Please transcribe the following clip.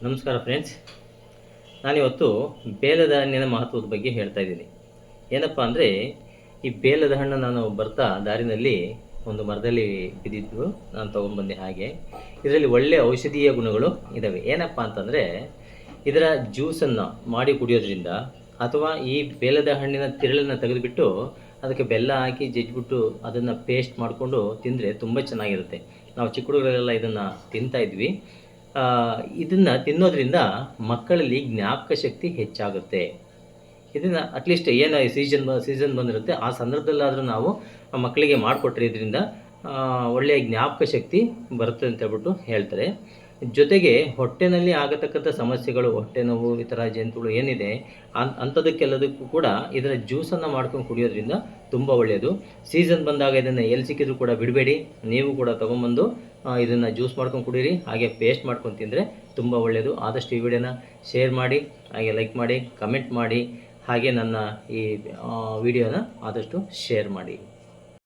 ನಮಸ್ಕಾರ ಫ್ರೆಂಡ್ಸ್. ನಾನಿವತ್ತು ಬೇಲದ ಹಣ್ಣಿನ ಮಹತ್ವದ ಬಗ್ಗೆ ಹೇಳ್ತಾ ಇದ್ದೀನಿ. ಏನಪ್ಪ ಅಂದರೆ, ಈ ಬೇಲದ ಹಣ್ಣು ನಾನು ಬರ್ತಾ ದಾರಿನಲ್ಲಿ ಒಂದು ಮರದಲ್ಲಿ ಬಿದ್ದಿದ್ದು ನಾನು ತೊಗೊಂಡ್ಬಂದೆ. ಹಾಗೆ ಇದರಲ್ಲಿ ಒಳ್ಳೆಯ ಔಷಧೀಯ ಗುಣಗಳು ಇದ್ದಾವೆ. ಏನಪ್ಪ ಅಂತಂದರೆ, ಇದರ ಜ್ಯೂಸನ್ನು ಮಾಡಿ ಕುಡಿಯೋದ್ರಿಂದ ಅಥವಾ ಈ ಬೇಲದ ಹಣ್ಣಿನ ತಿರುಳನ್ನು ತೆಗೆದುಬಿಟ್ಟು ಅದಕ್ಕೆ ಬೆಲ್ಲ ಹಾಕಿ ಜಜ್ಜಿಬಿಟ್ಟು ಅದನ್ನು ಪೇಸ್ಟ್ ಮಾಡಿಕೊಂಡು ತಿಂದರೆ ತುಂಬ ಚೆನ್ನಾಗಿರುತ್ತೆ. ನಾವು ಚಿಕ್ಕ ಹುಡುಗರೆಲ್ಲ ಇದನ್ನು ತಿಂತಾ ಇದ್ವಿ. ಇದನ್ನು ತಿನ್ನೋದ್ರಿಂದ ಮಕ್ಕಳಲ್ಲಿ ಜ್ಞಾಪಕ ಶಕ್ತಿ ಹೆಚ್ಚಾಗುತ್ತೆ. ಇದನ್ನು ಅಟ್ಲೀಸ್ಟ್ ಏನು ಸೀಸನ್ ಬಂದಿರುತ್ತೆ ಆ ಸಂದರ್ಭದಲ್ಲಾದರೂ ನಾವು ಮಕ್ಕಳಿಗೆ ಮಾಡಿಕೊಟ್ರೆ ಇದರಿಂದ ಒಳ್ಳೆಯ ಜ್ಞಾಪಕ ಶಕ್ತಿ ಬರುತ್ತೆ ಅಂತ ಹೇಳ್ಬಿಟ್ಟು ಹೇಳ್ತಾರೆ. ಜೊತೆಗೆ ಹೊಟ್ಟೆನಲ್ಲಿ ಆಗತಕ್ಕಂಥ ಸಮಸ್ಯೆಗಳು, ಹೊಟ್ಟೆ ನೋವು, ಈ ಥರ ಜಂತುಗಳು ಏನಿದೆ ಅಂಥದಕ್ಕೆಲ್ಲದಕ್ಕೂ ಕೂಡ ಇದರ ಜ್ಯೂಸನ್ನು ಮಾಡ್ಕೊಂಡು ಕುಡಿಯೋದ್ರಿಂದ ತುಂಬ ಒಳ್ಳೆಯದು. ಸೀಸನ್ ಬಂದಾಗ ಇದನ್ನು ಎಲ್ಲಿ ಸಿಕ್ಕಿದ್ರು ಕೂಡ ಬಿಡಬೇಡಿ. ನೀವು ಕೂಡ ತೊಗೊಂಬಂದು ಇದನ್ನು ಜ್ಯೂಸ್ ಮಾಡ್ಕೊಂಡು ಕುಡೀರಿ. ಹಾಗೆ ಪೇಸ್ಟ್ ಮಾಡ್ಕೊಂಡು ತಿಂದರೆ ತುಂಬ ಒಳ್ಳೆಯದು. ಆದಷ್ಟು ಈ ವಿಡಿಯೋನ ಶೇರ್ ಮಾಡಿ, ಹಾಗೆ ಲೈಕ್ ಮಾಡಿ, ಕಮೆಂಟ್ ಮಾಡಿ, ಹಾಗೆ ನನ್ನ ಈ ವಿಡಿಯೋನ ಆದಷ್ಟು ಶೇರ್ ಮಾಡಿ.